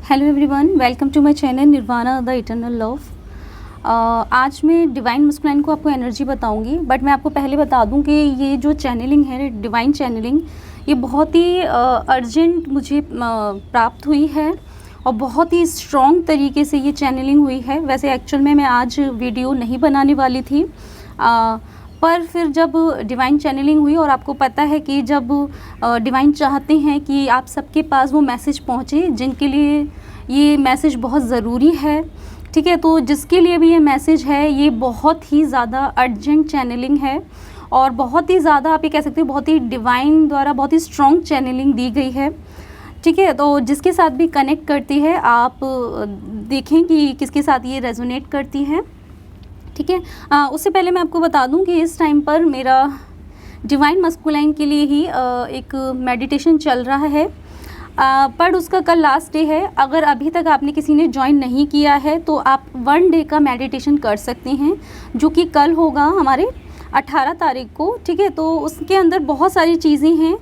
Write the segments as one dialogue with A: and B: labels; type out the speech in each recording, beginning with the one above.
A: Hello everyone, welcome to my channel Nirvana the eternal love. आज मैं divine masculine को आपको एनर्जी बताऊंगी, बट मैं आपको पहले बता दूं कि ये जो चैनलिंग है, डिवाइन चैनलिंग, ये बहुत ही अर्जेंट मुझे प्राप्त हुई है और बहुत ही स्ट्रॉन्ग तरीके से ये चैनलिंग हुई है। वैसे एक्चुअल में मैं आज वीडियो नहीं बनाने वाली थी, पर फिर जब डिवाइन चैनलिंग हुई और आपको पता है कि जब डिवाइन चाहते हैं कि आप सबके पास वो मैसेज पहुँचे जिनके लिए ये मैसेज बहुत ज़रूरी है, ठीक है, तो जिसके लिए भी ये मैसेज है, ये बहुत ही ज़्यादा अर्जेंट चैनलिंग है और बहुत ही ज़्यादा आप ये कह सकते हो बहुत ही डिवाइन द्वारा बहुत ही स्ट्रॉन्ग चैनलिंग दी गई है, ठीक है। तो जिसके साथ भी कनेक्ट करती है, आप देखें कि किसके साथ ये रेजोनेट करती है, ठीक है। उससे पहले मैं आपको बता दूं कि इस टाइम पर मेरा डिवाइन मस्कुलाइन के लिए ही एक मेडिटेशन चल रहा है, पर उसका कल लास्ट डे है। अगर अभी तक आपने किसी ने ज्वाइन नहीं किया है तो आप 1 डे का मेडिटेशन कर सकते हैं, जो कि कल होगा हमारे 18 तारीख को, ठीक है। तो उसके अंदर बहुत सारी चीज़ें हैं,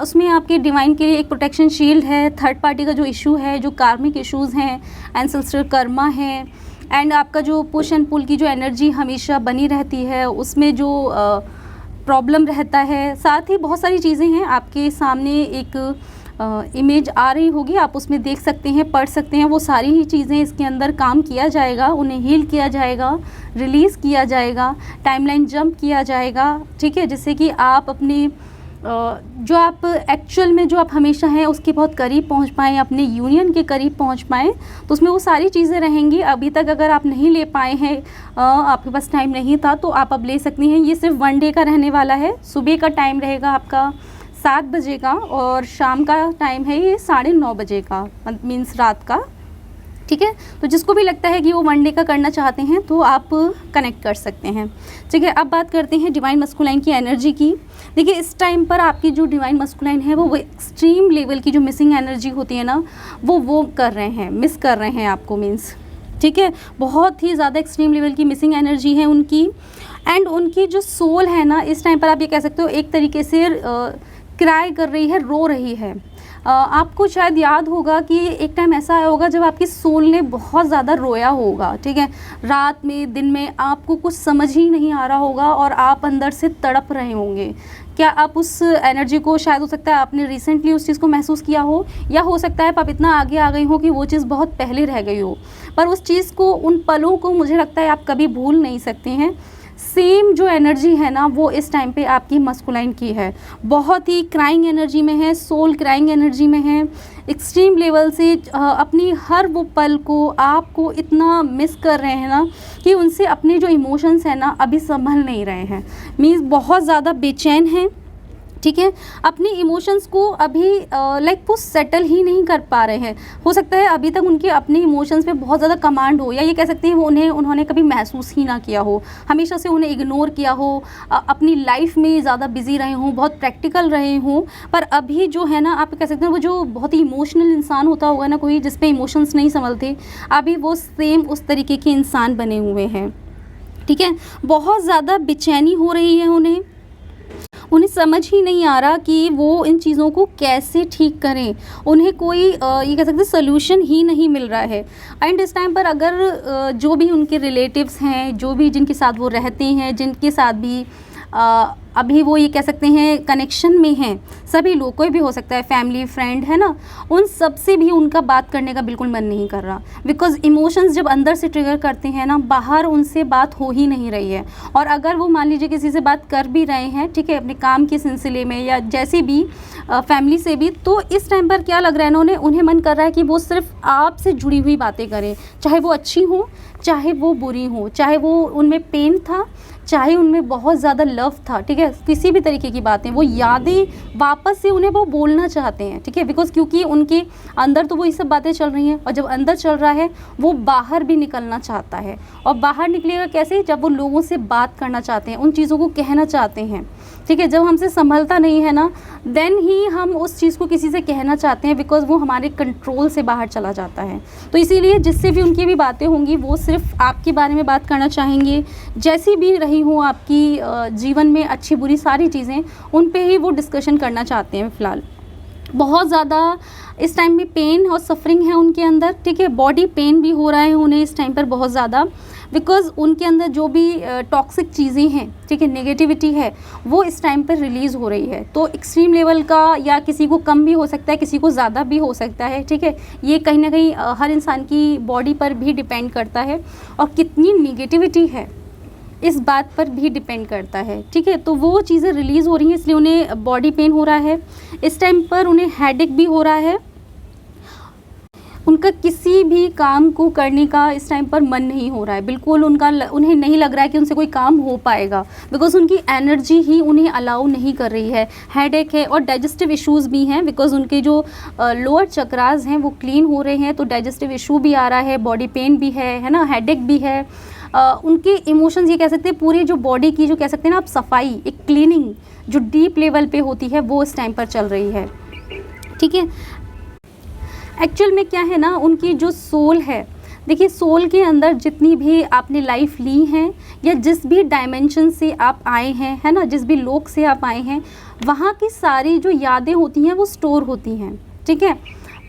A: उसमें आपके डिवाइन के लिए एक प्रोटेक्शन शील्ड है, थर्ड पार्टी का जो इशू है, जो कार्मिक इश्यूज़ हैं, एंसेस्ट्रल कर्मा है, एंड आपका जो पुश एंड पुल की जो एनर्जी हमेशा बनी रहती है, उसमें जो प्रॉब्लम रहता है, साथ ही बहुत सारी चीज़ें हैं। आपके सामने एक इमेज आ रही होगी, आप उसमें देख सकते हैं, पढ़ सकते हैं। वो सारी ही चीज़ें इसके अंदर काम किया जाएगा, उन्हें हील किया जाएगा, रिलीज़ किया जाएगा, टाइमलाइन जंप किया जाएगा, ठीक है, जिससे कि आप अपने जो आप एक्चुअल में जो आप हमेशा हैं उसके बहुत करीब पहुंच पाएँ, अपने यूनियन के करीब पहुंच पाएँ। तो उसमें वो सारी चीज़ें रहेंगी। अभी तक अगर आप नहीं ले पाए हैं, आपके पास टाइम नहीं था, तो आप अब ले सकती हैं। ये सिर्फ 1 डे का रहने वाला है। सुबह का टाइम रहेगा आपका 7 बजे का और शाम का टाइम है ये 9:30 बजे का, मीन्स रात का, ठीक है। तो जिसको भी लगता है कि वो 1 डे का करना चाहते हैं तो आप कनेक्ट कर सकते हैं, ठीक है। अब बात करते हैं डिवाइन मस्कुलाइन की एनर्जी की। देखिए, इस टाइम पर आपकी जो डिवाइन मस्कुलाइन है वो एक्सट्रीम लेवल की जो मिसिंग एनर्जी होती है ना, वो कर रहे हैं, मिस कर रहे हैं आपको, मीन्स, ठीक है। बहुत ही ज़्यादा एक्सट्रीम लेवल की मिसिंग एनर्जी है उनकी, एंड उनकी जो सोल है ना, इस टाइम पर आप ये कह सकते हो एक तरीके से क्राई कर रही है, रो रही है। आपको शायद याद होगा कि एक टाइम ऐसा आया होगा जब आपकी सोल ने बहुत ज़्यादा रोया होगा, ठीक है। रात में, दिन में आपको कुछ समझ ही नहीं आ रहा होगा और आप अंदर से तड़प रहे होंगे। क्या आप उस एनर्जी को, शायद हो सकता है आपने रिसेंटली उस चीज़ को महसूस किया हो, या हो सकता है आप इतना आगे आ गई हो कि वो चीज़ बहुत पहले रह गई हो, पर उस चीज़ को, उन पलों को मुझे लगता है आप कभी भूल नहीं सकते हैं। सेम जो एनर्जी है ना, वो इस टाइम पे आपकी मस्कुलाइन की है। बहुत ही क्राइंग एनर्जी में है, सोल क्राइंग एनर्जी में है, एक्सट्रीम लेवल से अपनी हर वो पल को, आपको इतना मिस कर रहे हैं ना कि उनसे अपने जो इमोशंस हैं ना अभी संभल नहीं रहे हैं, मीन्स बहुत ज़्यादा बेचैन हैं, ठीक है। अपनी इमोशंस को अभी वो सेटल ही नहीं कर पा रहे हैं। हो सकता है अभी तक उनके अपने इमोशंस पे बहुत ज़्यादा कमांड हो, या ये कह सकते हैं वो उन्होंने कभी महसूस ही ना किया हो, हमेशा से उन्हें इग्नोर किया हो, अपनी लाइफ में ज़्यादा बिजी रहे हों, बहुत प्रैक्टिकल रहे हों। पर अभी जो है ना, आप कह सकते हैं वो जो बहुत ही इमोशनल इंसान होता होगा ना कोई, जिस पे इमोशंस नहीं संभलते, अभी वो सेम उस तरीके के इंसान बने हुए हैं, ठीक है। बहुत ज़्यादा बेचैनी हो रही है उन्हें समझ ही नहीं आ रहा कि वो इन चीज़ों को कैसे ठीक करें। उन्हें कोई ये कह सकते हैं सोल्यूशन ही नहीं मिल रहा है। एंड इस टाइम पर अगर जो भी उनके रिलेटिव्स हैं, जो भी जिनके साथ वो रहते हैं, जिनके साथ भी अभी वो ये कह सकते हैं कनेक्शन में हैं, सभी लोग, कोई भी हो सकता है, फैमिली, फ्रेंड, है ना, उन सब से भी उनका बात करने का बिल्कुल मन नहीं कर रहा। बिकॉज इमोशंस जब अंदर से ट्रिगर करते हैं ना, बाहर उनसे बात हो ही नहीं रही है। और अगर वो मान लीजिए किसी से बात कर भी रहे हैं, ठीक है, अपने काम के सिलसिले में या जैसे भी फैमिली से भी, तो इस टाइम पर क्या लग रहा है, उन्हें मन कर रहा है कि वो सिर्फ आपसे जुड़ी हुई बातें करें, चाहे वो अच्छी हो, चाहे वो बुरी हो, चाहे वो उनमें पेन था, चाहे उनमें बहुत ज़्यादा लव था, ठीक है, किसी भी तरीके की बातें, वो यादें वापस से उन्हें वो बोलना चाहते हैं, ठीक है। बिकॉज क्योंकि उनके अंदर तो वो ये सब बातें चल रही हैं, और जब अंदर चल रहा है वो बाहर भी निकलना चाहता है। और बाहर निकलेगा कैसे? जब वो लोगों से बात करना चाहते हैं, उन चीज़ों को कहना चाहते हैं, ठीक है। जब हमसे संभलता नहीं है ना, देन ही हम उस चीज़ को किसी से कहना चाहते हैं, बिकॉज वो हमारे कंट्रोल से बाहर चला जाता है। तो इसीलिए जिससे भी उनकी भी बातें होंगी, वो सिर्फ आपके बारे में बात करना चाहेंगे, जैसी भी रही हो आपकी जीवन में अच्छी बुरी सारी चीज़ें, उन पे ही वो डिस्कशन करना चाहते हैं फ़िलहाल। बहुत ज़्यादा इस टाइम में पेन और सफरिंग है उनके अंदर, ठीक है। बॉडी पेन भी हो रहा है उन्हें इस टाइम पर बहुत ज़्यादा, बिकॉज़ उनके अंदर जो भी टॉक्सिक चीज़ें हैं, ठीक है, नेगेटिविटी है, वो इस टाइम पर रिलीज़ हो रही है। तो एक्सट्रीम लेवल का, या किसी को कम भी हो सकता है, किसी को ज़्यादा भी हो सकता है, ठीक है। ये कहीं ना कहीं हर इंसान की बॉडी पर भी डिपेंड करता है, और कितनी नेगेटिविटी है इस बात पर भी डिपेंड करता है, ठीक है। तो वो चीज़ें रिलीज़ हो रही हैं, इसलिए उन्हें बॉडी पेन हो रहा है इस टाइम पर, उन्हें हेडेक भी हो रहा है, उनका किसी भी काम को करने का इस टाइम पर मन नहीं हो रहा है, बिल्कुल उन्हें नहीं लग रहा है कि उनसे कोई काम हो पाएगा, बिकॉज़ उनकी एनर्जी ही उन्हें अलाउ नहीं कर रही है। हेडेक है और डाइजेस्टिव इश्यूज़ भी हैं, बिकॉज़ उनके जो लोअर चक्रास हैं वो क्लीन हो रहे हैं, तो डाइजेस्टिव इशू भी आ रहा है, बॉडी पेन भी है ना, हेडेक भी है। उनके इमोशंस, ये कह सकते हैं पूरी जो बॉडी की, जो कह सकते हैं ना आप, सफाई, एक क्लीनिंग जो डीप लेवल पे होती है, वो इस टाइम पर चल रही है, ठीक है। एक्चुअल में क्या है ना, उनकी जो सोल है, देखिए सोल के अंदर जितनी भी आपने लाइफ ली हैं, या जिस भी डायमेंशन से आप आए हैं, है ना, जिस भी लोक से आप आए हैं, वहाँ की सारी जो यादें होती हैं वो स्टोर होती हैं, ठीक है।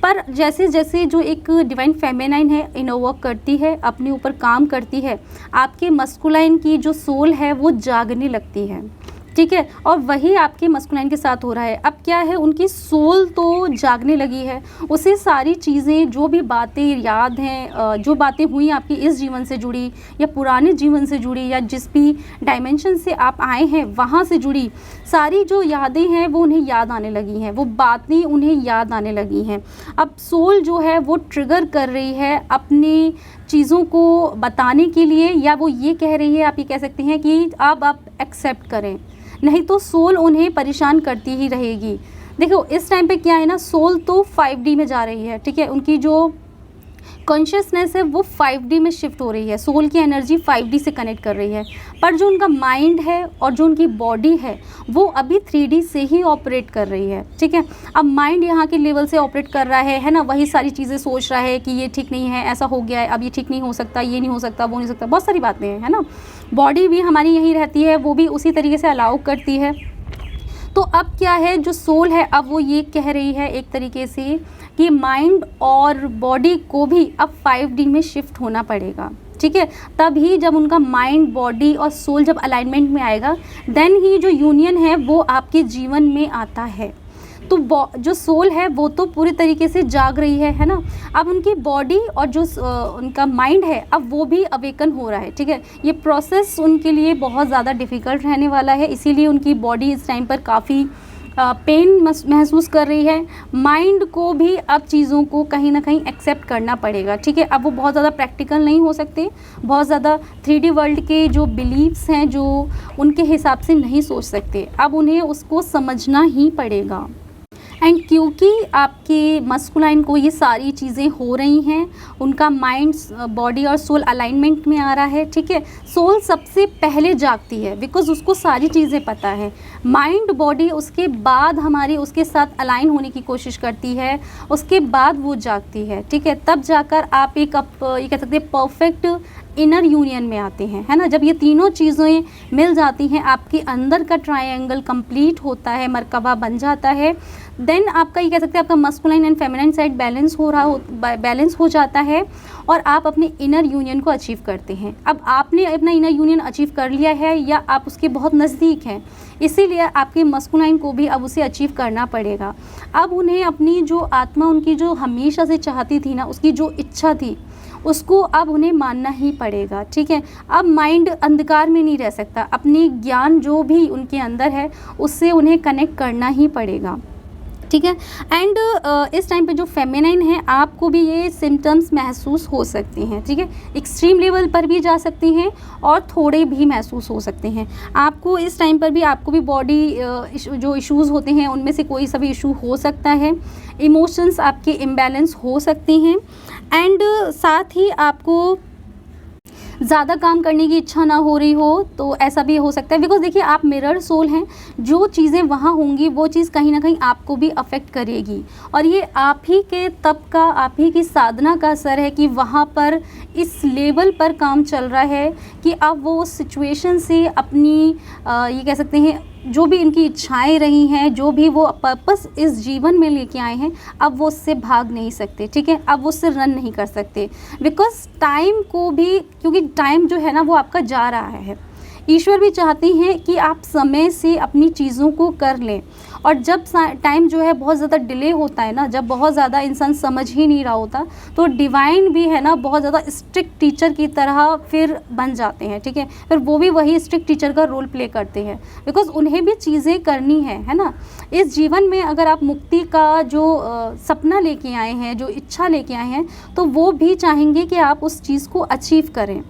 A: पर जैसे जैसे जो एक डिवाइन फेमिनाइन है इनर वर्क करती है, अपने ऊपर काम करती है, आपके मस्कुलाइन की जो सोल है वो जागने लगती है, ठीक है। और वही आपके मस्कुलाइन के साथ हो रहा है। अब क्या है, उनकी सोल तो जागने लगी है, उसे सारी चीज़ें, जो भी बातें याद हैं, जो बातें हुई आपकी इस जीवन से जुड़ी, या पुराने जीवन से जुड़ी, या जिस भी डायमेंशन से आप आए हैं वहाँ से जुड़ी सारी जो यादें हैं वो उन्हें याद आने लगी हैं, वो बातें उन्हें याद आने लगी हैं। अब सोल जो है वो ट्रिगर कर रही है अपनी चीज़ों को बताने के लिए, या वो ये कह रही है, आप ये कह सकते हैं कि अब आप एक्सेप्ट करें, नहीं तो सोल उन्हें परेशान करती ही रहेगी। देखो इस टाइम पे क्या है ना, सोल तो 5D में जा रही है, ठीक है। उनकी जो कॉन्शियसनेस है वो 5D में शिफ्ट हो रही है, सोल की एनर्जी 5D से कनेक्ट कर रही है, पर जो उनका माइंड है और जो उनकी बॉडी है वो अभी 3D से ही ऑपरेट कर रही है, ठीक है। अब माइंड यहाँ के लेवल से ऑपरेट कर रहा है ना, वही सारी चीज़ें सोच रहा है कि ये ठीक नहीं है, ऐसा हो गया है, अब ये ठीक नहीं हो सकता, ये नहीं हो सकता, वो नहीं हो सकता, बहुत सारी बातें हैं, है ना। बॉडी भी हमारी यहीं रहती है, वो भी उसी तरीके से अलाउ करती है। तो अब क्या है, जो सोल है अब वो ये कह रही है एक तरीके से कि माइंड और बॉडी को भी अब 5D में शिफ्ट होना पड़ेगा, ठीक है। तभी जब उनका माइंड, बॉडी और सोल जब अलाइनमेंट में आएगा, देन ही जो यूनियन है वो आपके जीवन में आता है। तो जो सोल है वो तो पूरी तरीके से जाग रही है ना। अब उनकी बॉडी और जो उनका माइंड है अब वो भी अवेकन हो रहा है, ठीक है। ये प्रोसेस उनके लिए बहुत ज़्यादा डिफ़िकल्ट रहने वाला है, इसीलिए उनकी बॉडी इस टाइम पर काफ़ी पेन महसूस कर रही है। माइंड को भी अब चीज़ों को कहीं ना कहीं एक्सेप्ट करना पड़ेगा, ठीक है। अब वो बहुत ज़्यादा प्रैक्टिकल नहीं हो सकते, बहुत ज़्यादा 3D वर्ल्ड के जो बिलीव्स हैं जो उनके हिसाब से नहीं सोच सकते, अब उन्हें उसको समझना ही पड़ेगा। एंड क्योंकि आपके मस्कुलाइन को ये सारी चीज़ें हो रही हैं, उनका माइंड, बॉडी और सोल अलाइनमेंट में आ रहा है, ठीक है। सोल सबसे पहले जागती है बिकॉज़ उसको सारी चीज़ें पता है। माइंड, बॉडी उसके बाद हमारी उसके साथ अलाइन होने की कोशिश करती है, उसके बाद वो जागती है, ठीक है। तब जाकर आप ये कह सकते हैं परफेक्ट इनर यूनियन में आते हैं, है ना। जब ये तीनों चीज़ें मिल जाती हैं, आपके अंदर का ट्रायंगल कंप्लीट होता है, मरकबा बन जाता है, देन आपका ये कह सकते हैं आपका masculine and feminine side balance हो जाता है और आप अपने इनर यूनियन को अचीव करते हैं। अब आपने अपना इनर यूनियन अचीव कर लिया है या आप उसके बहुत नज़दीक हैं, इसीलिए आपके मस्कुलाइन को भी अब उसे अचीव करना पड़ेगा। अब उन्हें अपनी जो आत्मा, उनकी जो हमेशा से चाहती थी ना, उसकी जो इच्छा थी, उसको अब उन्हें मानना ही पड़ेगा, ठीक है। अब माइंड अंधकार में नहीं रह सकता, अपनी ज्ञान जो भी उनके अंदर है उससे उन्हें कनेक्ट करना ही पड़ेगा, ठीक है। एंड इस टाइम पे जो फेमिनाइन है, आपको भी ये सिम्टम्स महसूस हो सकते हैं, ठीक है। एक्सट्रीम लेवल पर भी जा सकते हैं और थोड़े भी महसूस हो सकते हैं। आपको इस टाइम पर भी आपको भी बॉडी जो इश्यूज़ होते हैं उनमें से कोई सा भी इशू हो सकता है, इमोशंस आपके इम्बैलेंस हो सकते हैं, एंड साथ ही आपको ज़्यादा काम करने की इच्छा ना हो रही हो तो ऐसा भी हो सकता है। बिकॉज़ देखिए आप मिरर सोल हैं, जो चीज़ें वहाँ होंगी वो चीज़ कहीं ना कहीं आपको भी अफेक्ट करेगी, और ये आप ही के तप का, आप ही की साधना का असर है कि वहाँ पर इस लेवल पर काम चल रहा है कि अब वो उस सिचुएशन से अपनी ये कह सकते हैं जो भी इनकी इच्छाएं रही हैं, जो भी वो पर्पस इस जीवन में लेके आए हैं, अब वो उससे भाग नहीं सकते, ठीक है, अब वो उससे रन नहीं कर सकते, बिकॉज टाइम को भी, क्योंकि टाइम जो है ना वो आपका जा रहा है। ईश्वर भी चाहते हैं कि आप समय से अपनी चीज़ों को कर लें, और जब टाइम जो है बहुत ज़्यादा डिले होता है ना, जब बहुत ज़्यादा इंसान समझ ही नहीं रहा होता, तो डिवाइन भी है ना बहुत ज़्यादा स्ट्रिक्ट टीचर की तरह फिर बन जाते हैं, ठीक है, फिर वो भी वही स्ट्रिक्ट टीचर का रोल प्ले करते हैं, बिकॉज उन्हें भी चीज़ें करनी है ना। इस जीवन में अगर आप मुक्ति का जो सपना लेके आए हैं, जो इच्छा लेके आए हैं, तो वो भी चाहेंगे कि आप उस चीज़ को अचीव करें,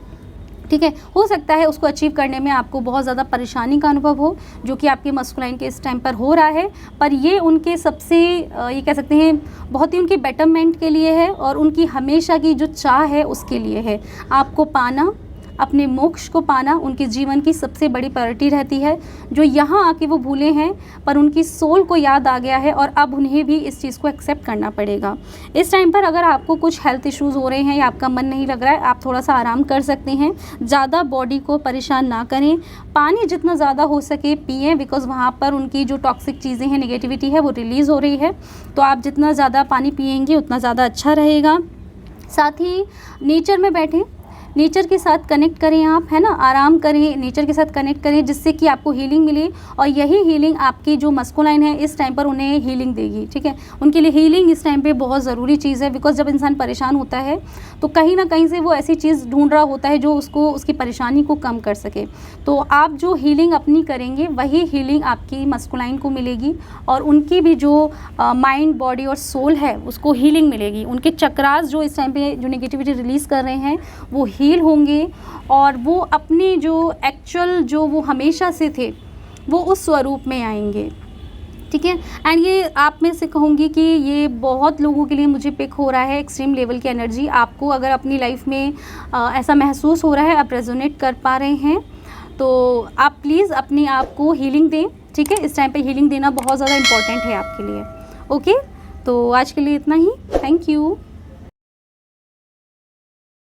A: ठीक है। हो सकता है उसको अचीव करने में आपको बहुत ज़्यादा परेशानी का अनुभव हो, जो कि आपके मस्कुलाइन के इस टाइम पर हो रहा है, पर ये उनके सबसे ये कह सकते हैं बहुत ही उनके बेटरमेंट के लिए है, और उनकी हमेशा की जो चाह है उसके लिए है। आपको पाना, अपने मोक्ष को पाना उनके जीवन की सबसे बड़ी प्रायोरिटी रहती है, जो यहाँ आके वो भूले हैं, पर उनकी सोल को याद आ गया है, और अब उन्हें भी इस चीज़ को एक्सेप्ट करना पड़ेगा। इस टाइम पर अगर आपको कुछ हेल्थ इश्यूज़ हो रहे हैं या आपका मन नहीं लग रहा है, आप थोड़ा सा आराम कर सकते हैं, ज़्यादा बॉडी को परेशान ना करें, पानी जितना ज़्यादा हो सके पिएँ, बिकॉज़ वहाँ पर उनकी जो टॉक्सिक चीज़ें हैं, नेगेटिविटी है, वो रिलीज़ हो रही है, तो आप जितना ज़्यादा पानी पिएंगे उतना ज़्यादा अच्छा रहेगा। साथ ही नेचर में बैठें, नेचर के साथ कनेक्ट करें आप, है ना, आराम करें, नेचर के साथ कनेक्ट करें, जिससे कि आपको हीलिंग मिले, और यही हीलिंग आपकी जो मस्कुलाइन है इस टाइम पर उन्हें हीलिंग देगी, ठीक है। उनके लिए हीलिंग इस टाइम पे बहुत ज़रूरी चीज़ है, बिकॉज जब इंसान परेशान होता है तो कहीं ना कहीं से वो ऐसी चीज़ ढूंढ रहा होता है जो उसको उसकी परेशानी को कम कर सके। तो आप जो हीलिंग अपनी करेंगे वही हीलिंग आपकी मस्कुलाइन को मिलेगी, और उनकी भी जो माइंड, बॉडी और सोल है उसको हीलिंग मिलेगी। उनके चक्रास जो इस टाइम पे जो नेगेटिविटी रिलीज़ कर रहे हैं वो हील होंगे, और वो अपने जो एक्चुअल जो वो हमेशा से थे वो उस स्वरूप में आएंगे, ठीक है। एंड ये आप में से कहूँगी कि ये बहुत लोगों के लिए मुझे पिक हो रहा है, एक्सट्रीम लेवल की एनर्जी। आपको अगर अपनी लाइफ में ऐसा महसूस हो रहा है, आप रेजोनेट कर पा रहे हैं, तो आप प्लीज़ अपने आप को हीलिंग दें, ठीक है। इस टाइम पे हीलिंग देना बहुत ज़्यादा इम्पॉर्टेंट है आपके लिए, ओके। तो आज के लिए इतना ही, थैंक यू।